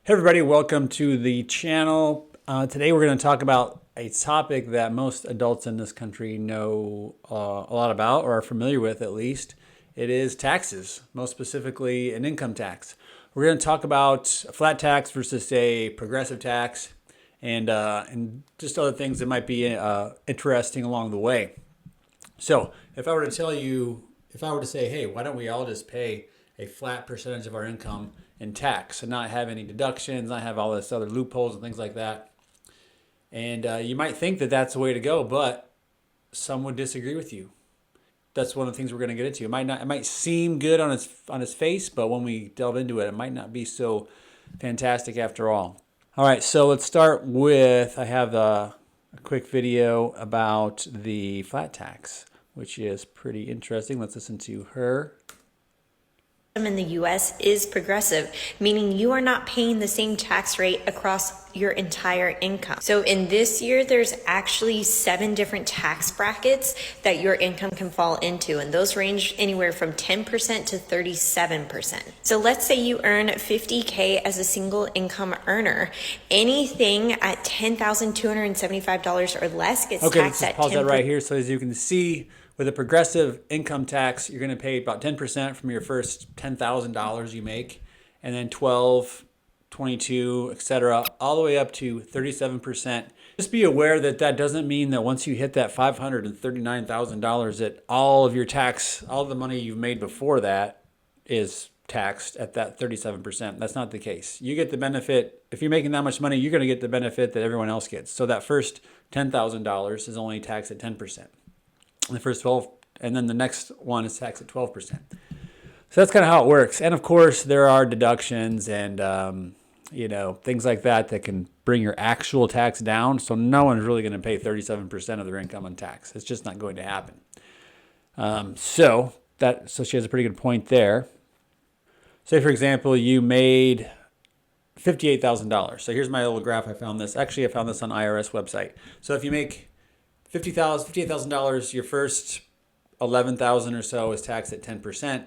Hey everybody, welcome to the channel. Today we're going to talk about a topic that most adults in this country know a lot about, or are familiar with at least. It is taxes, most specifically an income tax. We're going to talk about a flat tax versus a progressive tax, and just other things that might be interesting along the way. So if I were to say, hey, why don't we all just pay a flat percentage of our income in tax and not have any deductions, not have all this other loopholes and things like that? And you might think that that's the way to go, but some would disagree with you. That's one of the things we're going to get into. It might seem good on its face, but when we delve into it, it might not be so fantastic after all. All right, so let's start with, I have a quick video about the flat tax, which is pretty interesting. Let's listen to her. In the US is progressive, meaning you are not paying the same tax rate across your entire income. So in this year, there's actually 7 different tax brackets that your income can fall into, and those range anywhere from 10% to 37%. So let's say you earn $50K as a single income earner. Anything at $10,275 or less gets taxed at 10%. Pause that right here. So as you can see, with a progressive income tax, you're going to pay about 10% from your first $10,000 you make, and then 12, 22, etc., all the way up to 37%. Just be aware that that doesn't mean that once you hit that $539,000 that all of your tax, all the money you've made before that is taxed at that 37%. That's not the case. You get the benefit. If you're making that much money, you're going to get the benefit that everyone else gets. So that first $10,000 is only taxed at 10%. The first 12, and then the next one is taxed at 12%. So that's kind of how it works. And of course, there are deductions and things like that that can bring your actual tax down. So no one's really going to pay 37% of their income on tax. It's just not going to happen. So she has a pretty good point there. Say for example, you made $58,000. So here's my little graph. I found this on IRS website. So if you make $58,000, your first $11,000 or so is taxed at 10%.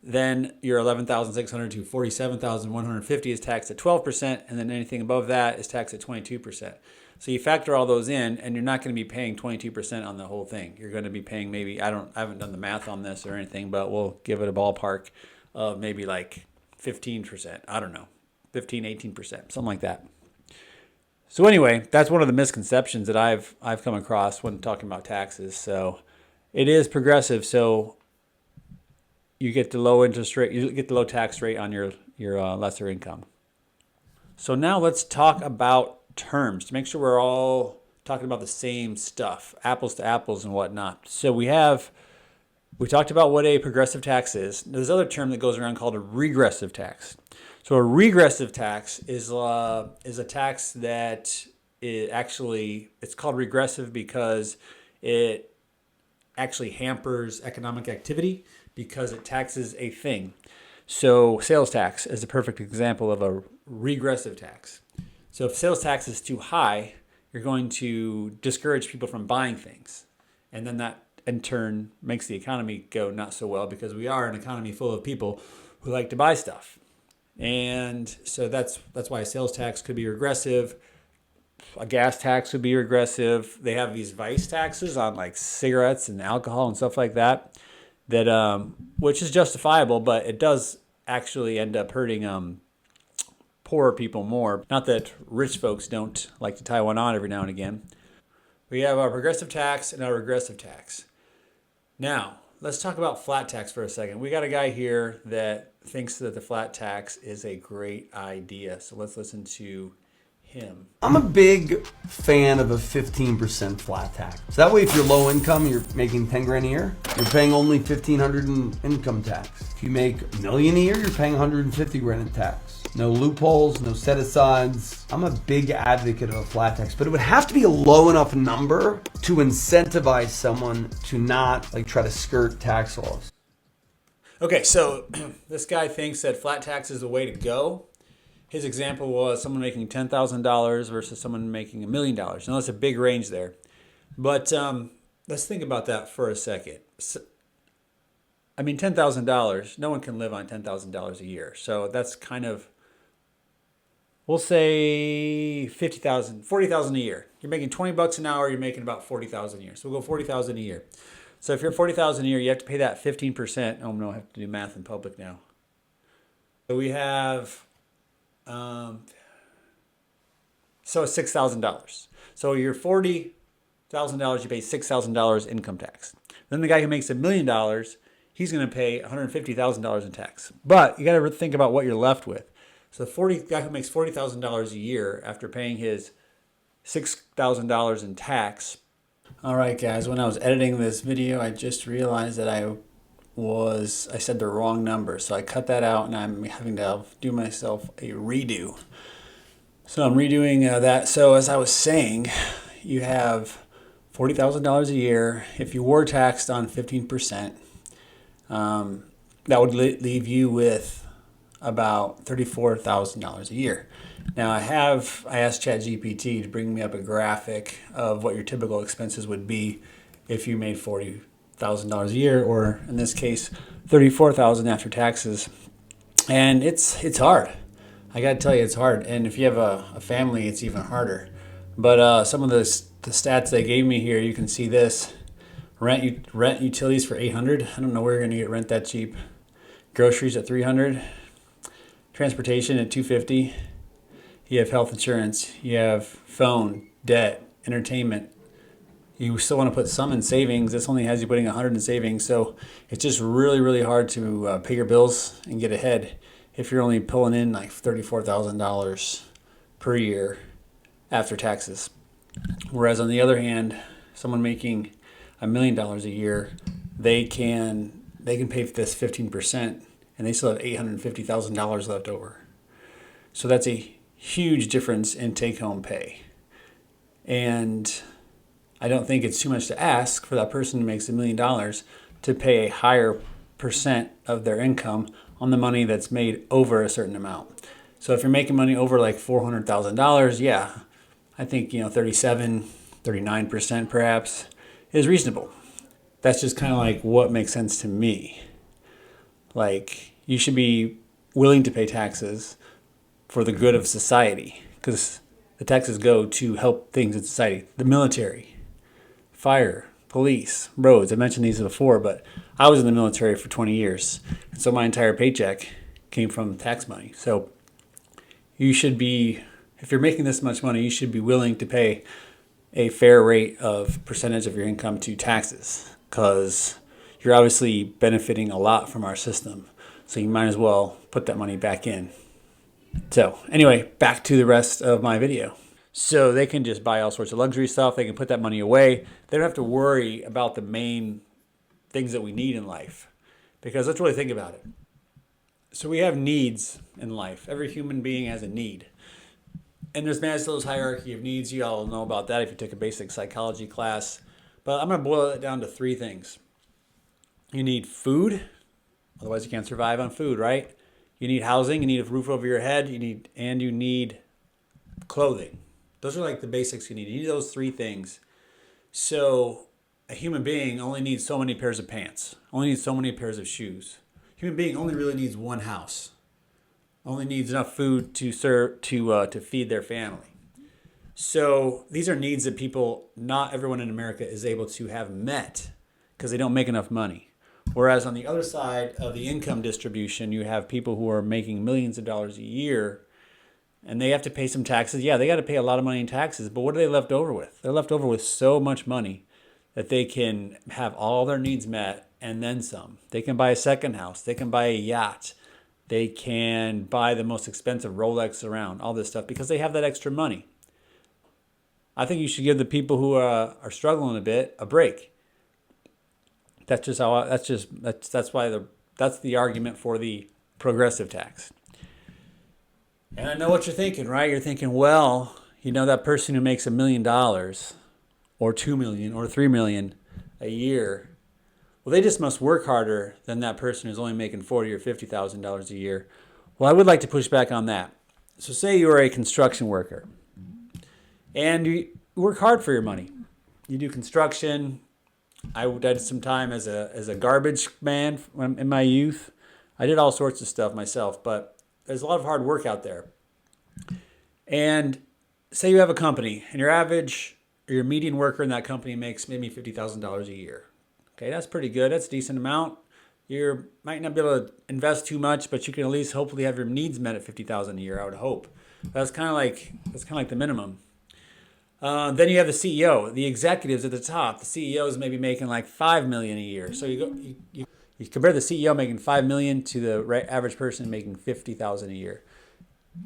Then your $11,600 to $47,150 is taxed at 12%, and then anything above that is taxed at 22%. So you factor all those in, and you're not going to be paying 22% on the whole thing. You're going to be paying maybe, I haven't done the math on this or anything, but we'll give it a ballpark of maybe like 15%. I don't know, 15, 18%, something like that. So anyway, that's one of the misconceptions that I've come across when talking about taxes. So it is progressive. So you get the low interest rate, you get the low tax rate on your lesser income. So now let's talk about terms to make sure we're all talking about the same stuff, apples to apples and whatnot. So we talked about what a progressive tax is. There's another term that goes around called a regressive tax. So a regressive tax is a tax that it's called regressive because it actually hampers economic activity because it taxes a thing. So sales tax is a perfect example of a regressive tax. So if sales tax is too high, you're going to discourage people from buying things. And then that in turn makes the economy go not so well because we are an economy full of people who like to buy stuff. And so that's why a sales tax could be regressive. A gas tax would be regressive. They have these vice taxes on like cigarettes and alcohol and stuff like that, which is justifiable, but it does actually end up hurting poorer people more. Not that rich folks don't like to tie one on every now and again. We have our progressive tax and our regressive tax. Now, let's talk about flat tax for a second. We got a guy here that thinks that the flat tax is a great idea. So let's listen to him. I'm a big fan of a 15% flat tax. So that way, if you're low income, you're making 10 grand a year, you're paying only 1,500 in income tax. If you make $1 million a year, you're paying 150 grand in tax. No loopholes, no set-asides. I'm a big advocate of a flat tax, but it would have to be a low enough number to incentivize someone to not try to skirt tax laws. Okay, so this guy thinks that flat tax is the way to go. His example was someone making $10,000 versus someone making $1 million. Now, that's a big range there. But let's think about that for a second. I mean, $10,000, no one can live on $10,000 a year. So that's kind of we'll say 50,000, 40,000 a year. You're making 20 bucks an hour, you're making about 40,000 a year. So we'll go 40,000 a year. So if you're 40,000 a year, you have to pay that 15%. Oh no, I have to do math in public now. So we have, so it's $6,000. So you're $40,000, you pay $6,000 income tax. Then the guy who makes $1 million, he's going to pay $150,000 in tax. But you got to think about what you're left with. So the guy who makes $40,000 a year after paying his $6,000 in tax. All right, guys, when I was editing this video, I just realized that I said the wrong number. So I cut that out and I'm having to do myself a redo. So I'm redoing that. So as I was saying, you have $40,000 a year. If you were taxed on 15%, that would leave you with about $34,000 a year. Now I asked ChatGPT to bring me up a graphic of what your typical expenses would be if you made $40,000 a year, or in this case, $34,000 after taxes. And it's hard. I got to tell you, it's hard. And if you have a family, it's even harder. But some of the stats they gave me here, you can see this. Rent utilities for $800. I don't know where you're going to get rent that cheap. Groceries at $300. Transportation at $250. You have health insurance. You have phone, debt, entertainment. You still want to put some in savings. This only has you putting $100 in savings. So it's just really, really hard to pay your bills and get ahead if you're only pulling in like $34,000 per year after taxes. Whereas on the other hand, someone making $1 million a year, they can pay for this 15%, and they still have $850,000 left over. So that's a huge difference in take-home pay. And I don't think it's too much to ask for that person who makes $1 million to pay a higher percent of their income on the money that's made over a certain amount. So if you're making money over like $400,000, yeah, I think 39% perhaps is reasonable. That's just kind of like what makes sense to me. Like, you should be willing to pay taxes for the good of society, because the taxes go to help things in society. The military, fire, police, roads. I mentioned these before, but I was in the military for 20 years. And so my entire paycheck came from tax money. So you should be, if you're making this much money, you should be willing to pay a fair rate of percentage of your income to taxes, because you're obviously benefiting a lot from our system. So you might as well put that money back in. So anyway, back to the rest of my video. So they can just buy all sorts of luxury stuff. They can put that money away. They don't have to worry about the main things that we need in life. Because let's really think about it. So we have needs in life. Every human being has a need. And there's Maslow's hierarchy of needs. You all know about that if you took a basic psychology class. But I'm going to boil it down to 3 things. You need food. Otherwise you can't survive on food, right? You need housing. You need a roof over your head. You need clothing. Those are like the basics you need. You need those 3 things. So a human being only needs so many pairs of pants. Only needs so many pairs of shoes. A human being only really needs one house. Only needs enough food to feed their family. So these are needs that not everyone in America is able to have met because they don't make enough money. Whereas on the other side of the income distribution, you have people who are making millions of dollars a year, and they have to pay some taxes. Yeah, they got to pay a lot of money in taxes, but what are they left over with? They're left over with so much money that they can have all their needs met and then some. They can buy a second house. They can buy a yacht. They can buy the most expensive Rolex around, all this stuff, because they have that extra money. I think you should give the people who are struggling a bit a break. That's the argument for the progressive tax. And I know what you're thinking, right? You're thinking, well, that person who makes $1 million or 2 million or 3 million a year, well, they just must work harder than that person who's only making $40,000 or $50,000 a year. Well, I would like to push back on that. So say you are a construction worker and you work hard for your money. You do construction. I did some time as a garbage man in my youth. I did all sorts of stuff myself, but there's a lot of hard work out there. And say you have a company and your average or your median worker in that company makes maybe $50,000 a year. Okay, that's pretty good. That's a decent amount. You might not be able to invest too much, but you can at least hopefully have your needs met at $50,000 a year. I would hope. That's kind of like the minimum. Then you have the CEO, the executives at the top. The CEO is maybe making like $5 million a year. So you compare the CEO making $5 million to the average person making $50,000 a year.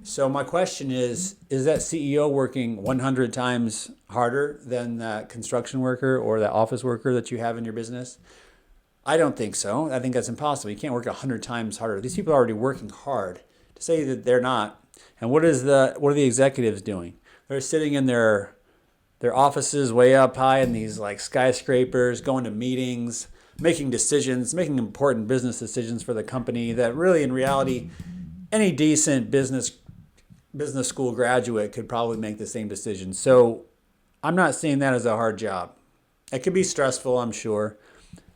So my question is that CEO working 100 times harder than that construction worker or that office worker that you have in your business? I don't think so. I think that's impossible. You can't work 100 times harder. These people are already working hard. To say that they're not. And what are the executives doing? They're sitting in their offices way up high in these like skyscrapers, going to meetings, making decisions, making important business decisions for the company that really in reality any decent business school graduate could probably make the same decision. So I'm not seeing that as a hard job. It could be stressful, I'm sure,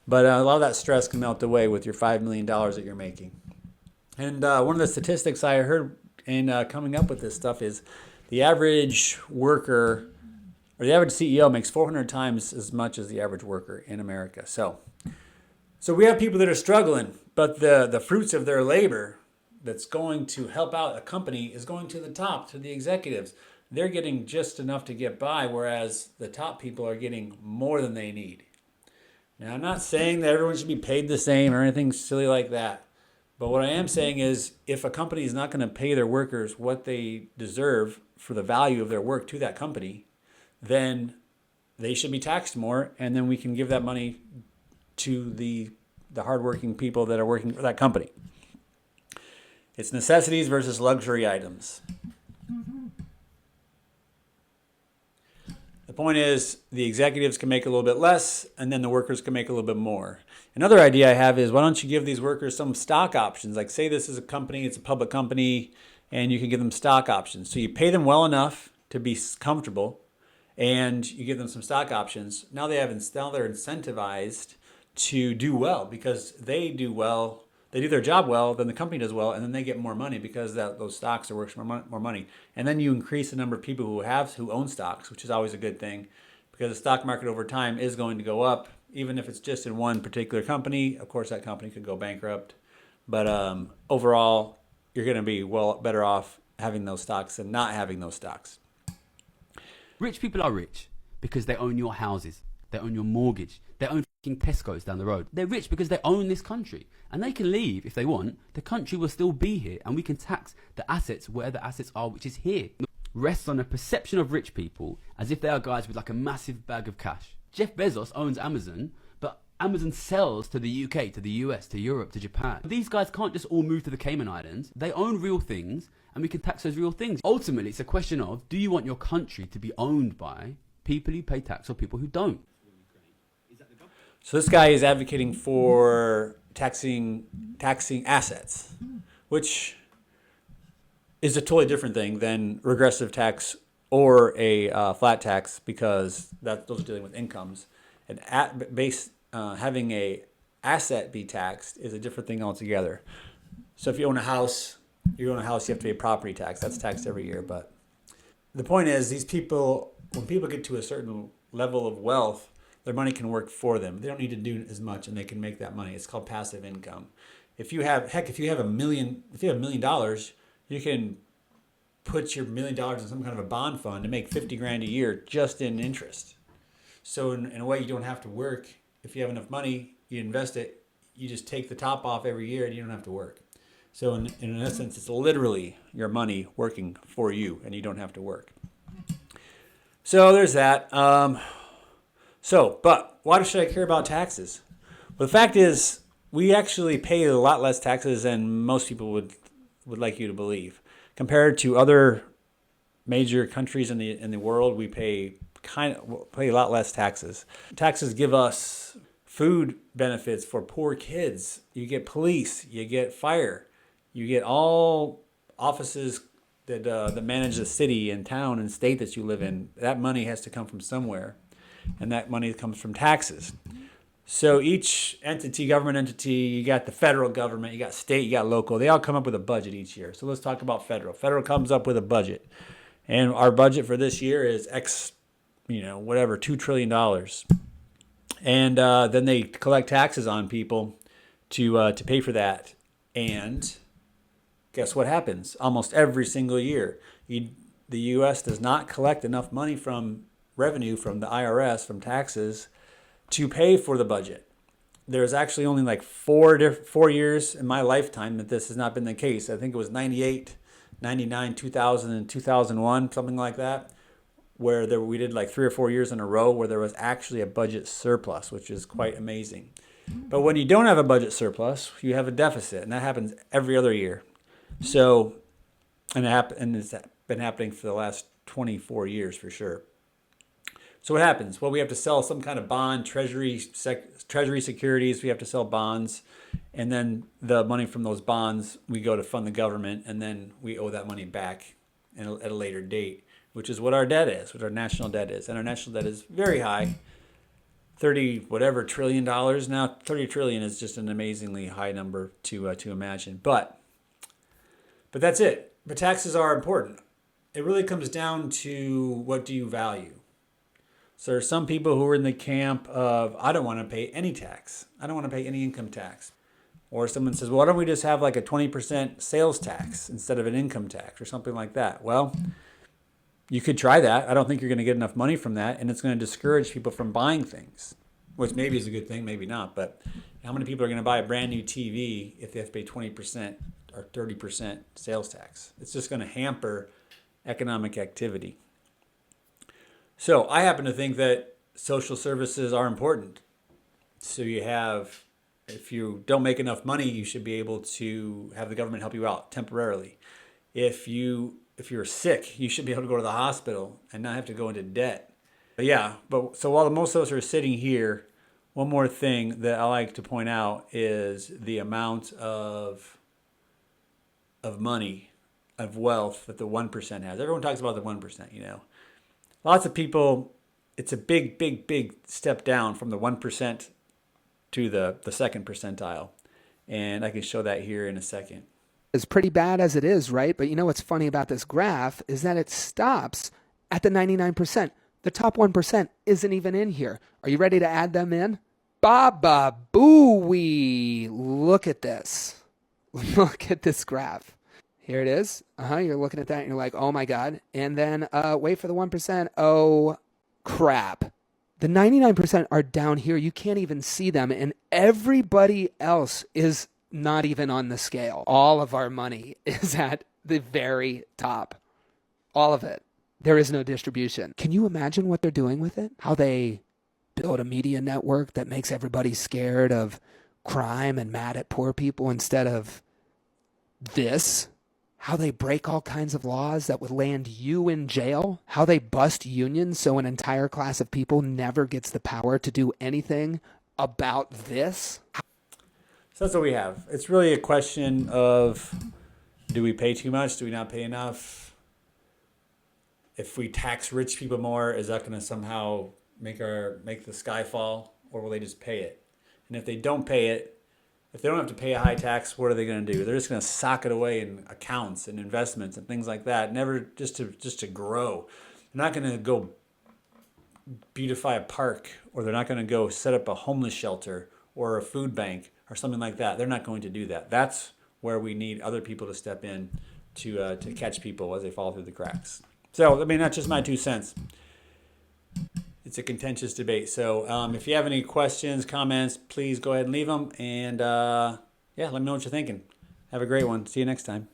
but a lot of that stress can melt away with your $5 million that you're making. And one of the statistics I heard in coming up with this stuff is the average worker or the average CEO makes 400 times as much as the average worker in America. So we have people that are struggling, but the fruits of their labor that's going to help out a company is going to the top, to the executives. They're getting just enough to get by, whereas the top people are getting more than they need. Now, I'm not saying that everyone should be paid the same or anything silly like that. But what I am saying is if a company is not going to pay their workers what they deserve for the value of their work to that company, then they should be taxed more, and then we can give that money to the hardworking people that are working for that company. It's necessities versus luxury items. The point is the executives can make a little bit less and then the workers can make a little bit more. Another idea I have is why don't you give these workers some stock options? Like say this is a company, it's a public company, and you can give them stock options. So you pay them well enough to be comfortable and you give them some stock options. Now they're incentivized to do well because they do well. They do their job well, then the company does well, and then they get more money because those stocks are worth more money. And then you increase the number of people who own stocks, which is always a good thing because the stock market over time is going to go up, even if it's just in one particular company. Of course, that company could go bankrupt. But overall, you're going to be better off having those stocks than not having those stocks. Rich people are rich because they own your houses, they own your mortgage, they own Tesco's down the road. They're rich because they own this country and they can leave if they want. The country will still be here and we can tax the assets where the assets are, which is here. Rests on a perception of rich people as if they are guys with like a massive bag of cash. Jeff Bezos owns Amazon, but Amazon sells to the UK, to the US, to Europe, to Japan. These guys can't just all move to the Cayman Islands. They own real things and we can tax those real things. Ultimately, it's a question of, do you want your country to be owned by people who pay tax or people who don't? So this guy is advocating for taxing assets, which is a totally different thing than regressive tax or a flat tax because those are dealing with incomes. And having a asset be taxed is a different thing altogether. So if you own a house, you have to pay property tax. That's taxed every year. But the point is, these people, when people get to a certain level of wealth, their money can work for them. They don't need to do as much, and they can make that money. It's called passive income. If you have $1 million, you can put your $1 million in some kind of a bond fund to make $50,000 a year just in interest. So in a way, you don't have to work. If you have enough money, you invest it. You just take the top off every year, and you don't have to work. So in essence, it's literally your money working for you, and you don't have to work. So there's that. But why should I care about taxes? Well, the fact is, we actually pay a lot less taxes than most people would like you to believe. Compared to other major countries in the world, we pay a lot less taxes. Taxes give us food benefits for poor kids. You get police, you get fire, you get all offices that manage the city and town and state that you live in. That money has to come from somewhere. And that money comes from taxes. So each government entity, you got the federal government, you got state, you got local, they all come up with a budget each year. So let's talk about federal. Federal comes up with a budget. And our budget for this year is whatever, $2 trillion. And then they collect taxes on people to pay for that. And guess what happens? Almost every single year, the U.S. does not collect enough money from revenue from the IRS, from taxes, to pay for the budget. There's actually only like 4 years in my lifetime that this has not been the case. I think it was 98, 99, 2000, and 2001, something like that, where we did like 3 or 4 years in a row where there was actually a budget surplus, which is quite amazing. But when you don't have a budget surplus, you have a deficit, and that happens every other year. So, and it's been happening for the last 24 years for sure. So what happens? Well, we have to sell some kind of bond, treasury securities. We have to sell bonds, and then the money from those bonds we go to fund the government, and then we owe that money back at a later date, which is what our debt is, what our national debt is, and our national debt is very high, $30 trillion now. 30 trillion is just an amazingly high number to imagine, but that's it. But taxes are important. It really comes down to what do you value. So there are some people who are in the camp of, I don't want to pay any tax. I don't want to pay any income tax. Or someone says, well, why don't we just have like a 20% sales tax instead of an income tax or something like that? Well, you could try that. I don't think you're going to get enough money from that, and it's going to discourage people from buying things, which maybe is a good thing, maybe not. But how many people are going to buy a brand new TV if they have to pay 20% or 30% sales tax? It's just going to hamper economic activity. So I happen to think that social services are important. So if you don't make enough money, you should be able to have the government help you out temporarily. If you're sick, you should be able to go to the hospital and not have to go into debt. So while most of us are sitting here, one more thing that I like to point out is the amount of money, of wealth that the 1% has. Everyone talks about the 1%, Lots of people, it's a big, big, big step down from the 1% to the second percentile. And I can show that here in a second. As pretty bad as it is, right? But you know what's funny about this graph is that it stops at the 99%. The top 1% isn't even in here. Are you ready to add them in? Baba booey. Look at this. Look at this graph. Here it is. You're looking at that and you're like, oh my God. And then wait for the 1%. Oh, crap. The 99% are down here. You can't even see them. And everybody else is not even on the scale. All of our money is at the very top. All of it. There is no distribution. Can you imagine what they're doing with it? How they build a media network that makes everybody scared of crime and mad at poor people instead of this? How they break all kinds of laws that would land you in jail? How they bust unions so an entire class of people never gets the power to do anything about this? So that's what we have. It's really a question of, do we pay too much? Do we not pay enough? If we tax rich people more, is that going to somehow make the sky fall, or will they just pay it? And if they don't pay it, if they don't have to pay a high tax, what are they going to do? They're just going to sock it away in accounts and investments and things like that, never just to grow. They're not going to go beautify a park, or they're not going to go set up a homeless shelter or a food bank or something like that. They're not going to do that. That's where we need other people to step in to catch people as they fall through the cracks. So, I mean, that's just my 2 cents. It's a contentious debate. So if you have any questions, comments, please go ahead and leave them. And let me know what you're thinking. Have a great one. See you next time.